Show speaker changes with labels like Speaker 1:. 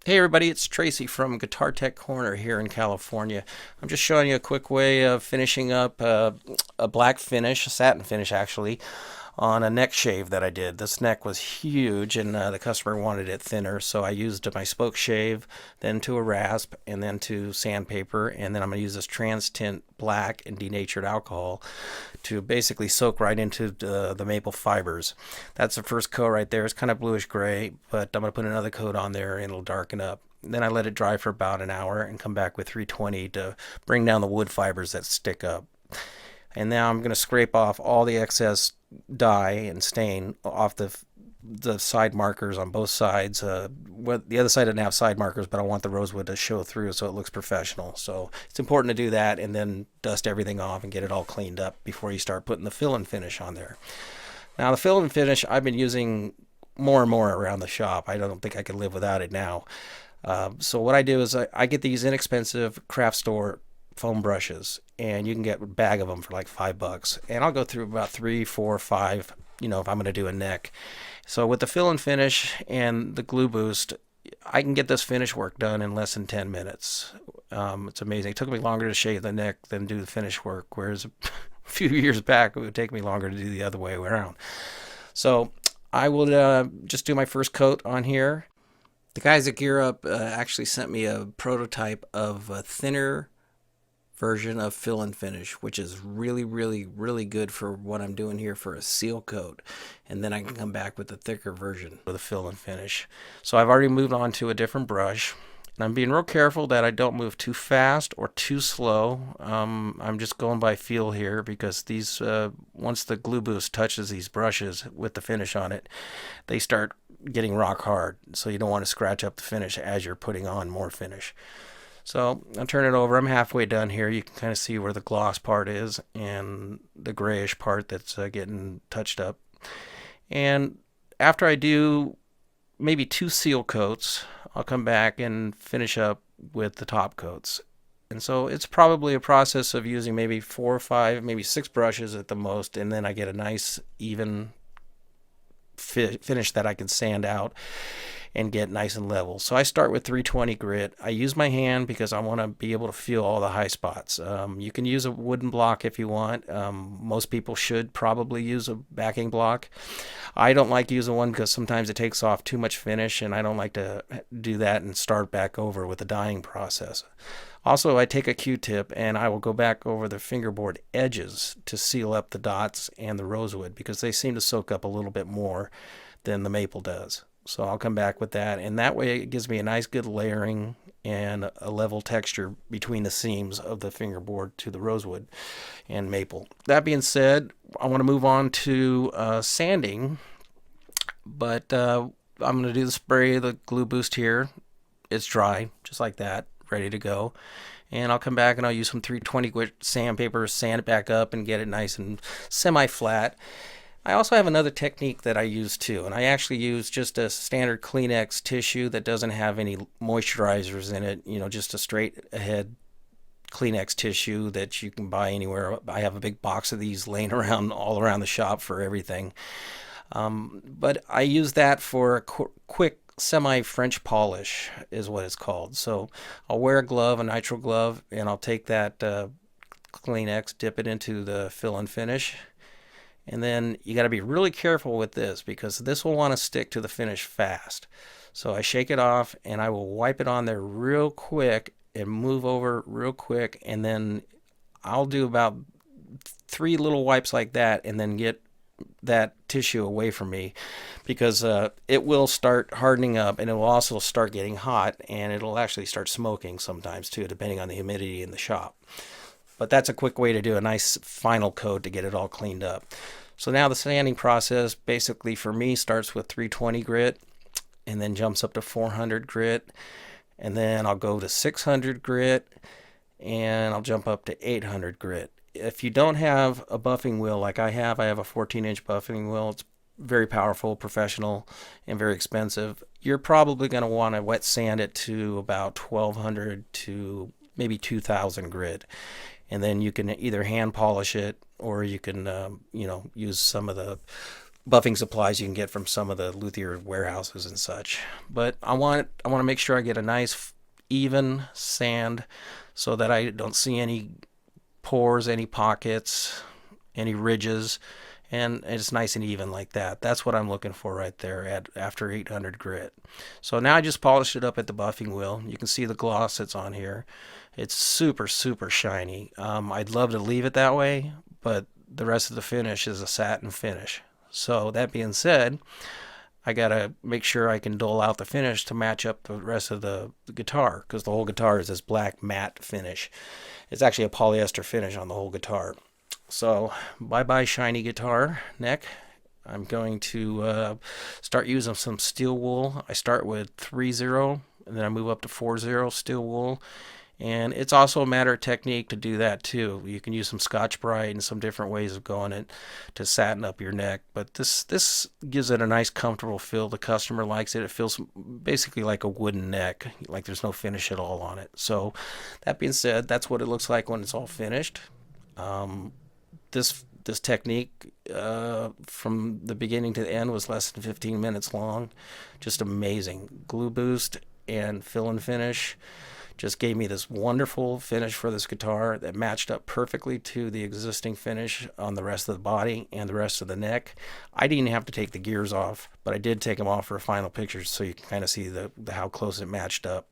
Speaker 1: Hey everybody, it's Tracy from Guitar Tech Corner here in California. I'm just showing you a quick way of finishing up a black finish, a satin finish actually, on a neck shave that I did. This neck was huge and the customer wanted it thinner, so I used my spoke shave, then to a rasp, and then to sandpaper, and then I'm going to use this trans tint black and denatured alcohol to basically soak right into the maple fibers. That's the first coat right there. It's kind of bluish gray, but I'm going to put another coat on there and it'll darken up. Then I let it dry for about an hour and come back with 320 to bring down the wood fibers that stick up. And now I'm going to scrape off all the excess dye and stain off the side markers on both sides. The other side didn't have side markers, but I want the rosewood to show through so it looks professional. So it's important to do that and then dust everything off and get it all cleaned up before you start putting the fill and finish on there. Now the fill and finish I've been using more and more around the shop. I don't think I could live without it now. So what I do is I get these inexpensive craft store foam brushes, and you can get a bag of them for like $5. And I'll go through about 3, 4, 5, if I'm going to do a neck. So with the fill and finish and the glue boost, I can get this finish work done in less than 10 minutes. It's amazing. It took me longer to shave the neck than do the finish work, whereas a few years back it would take me longer to do the other way around. So I will just do my first coat on here. The guys at Gear Up actually sent me a prototype of a thinner version of fill and finish, which is really, really, really good for what I'm doing here for a seal coat. And then I can come back with the thicker version of the fill and finish. So I've already moved on to a different brush. And I'm being real careful that I don't move too fast or too slow. I'm just going by feel here because these, once the glue boost touches these brushes with the finish on it, they start getting rock hard. So you don't want to scratch up the finish as you're putting on more finish. So I'll turn it over. I'm halfway done here. You can kind of see where the gloss part is and the grayish part that's getting touched up. And after I do maybe 2 seal coats, I'll come back and finish up with the top coats. And so it's probably a process of using maybe 4 or 5, maybe 6 brushes at the most, and then I get a nice even finish that I can sand out and get nice and level. So I start with 320 grit. I use my hand because I want to be able to feel all the high spots. You can use a wooden block if you want. Most people should probably use a backing block. I don't like using one because sometimes it takes off too much finish, and I don't like to do that and start back over with the dyeing process. Also, I take a Q-tip and I will go back over the fingerboard edges to seal up the dots and the rosewood because they seem to soak up a little bit more than the maple does. So I'll come back with that, and that way it gives me a nice good layering and a level texture between the seams of the fingerboard to the rosewood and maple. That being said, I want to move on to sanding, but I'm going to do the spray, the glue boost here. It's dry, just like that, ready to go. And I'll come back and I'll use some 320 grit sandpaper, sand it back up and get it nice and semi-flat. I also have another technique that I use too, and I actually use just a standard Kleenex tissue that doesn't have any moisturizers in it, just a straight ahead Kleenex tissue that you can buy anywhere. I have a big box of these laying around all around the shop for everything. But I use that for a quick semi-French polish is what it's called. So I'll wear a glove, a nitrile glove, and I'll take that Kleenex, dip it into the fill and finish. And then you got to be really careful with this because this will want to stick to the finish fast. So I shake it off and I will wipe it on there real quick and move over real quick. And then I'll do about 3 little wipes like that and then get that tissue away from me because it will start hardening up and it will also start getting hot and it'll actually start smoking sometimes too, depending on the humidity in the shop. But that's a quick way to do a nice final coat to get it all cleaned up. So now the sanding process basically for me starts with 320 grit and then jumps up to 400 grit. And then I'll go to 600 grit and I'll jump up to 800 grit. If you don't have a buffing wheel like I have a 14-inch buffing wheel. It's very powerful, professional, and very expensive. You're probably going to want to wet sand it to about 1200 to maybe 2000 grit. And then you can either hand polish it or you can, use some of the buffing supplies you can get from some of the luthier warehouses and such. But I want to make sure I get a nice even sand so that I don't see any pores, any pockets, any ridges, and it's nice and even like that. That's what I'm looking for right there at after 800 grit. So now I just polished it up at the buffing wheel. You can see the gloss that's on here. It's super, super shiny. I'd love to leave it that way, but the rest of the finish is a satin finish. So that being said, I gotta make sure I can dole out the finish to match up the rest of the guitar, because the whole guitar is this black matte finish. It's actually a polyester finish on the whole guitar. So bye bye shiny guitar neck. I'm going to start using some steel wool. I start with 3-0 and then I move up to 4-0 steel wool. And it's also a matter of technique to do that too. You can use some Scotch-Brite and some different ways of going it to satin up your neck. But this gives it a nice comfortable feel. The customer likes it. It feels basically like a wooden neck, like there's no finish at all on it. So that being said, that's what it looks like when it's all finished. This technique from the beginning to the end was less than 15 minutes long. Just amazing. Glue boost and fill and finish just gave me this wonderful finish for this guitar that matched up perfectly to the existing finish on the rest of the body and the rest of the neck. I didn't have to take the gears off, but I did take them off for a final picture so you can kind of see how close it matched up.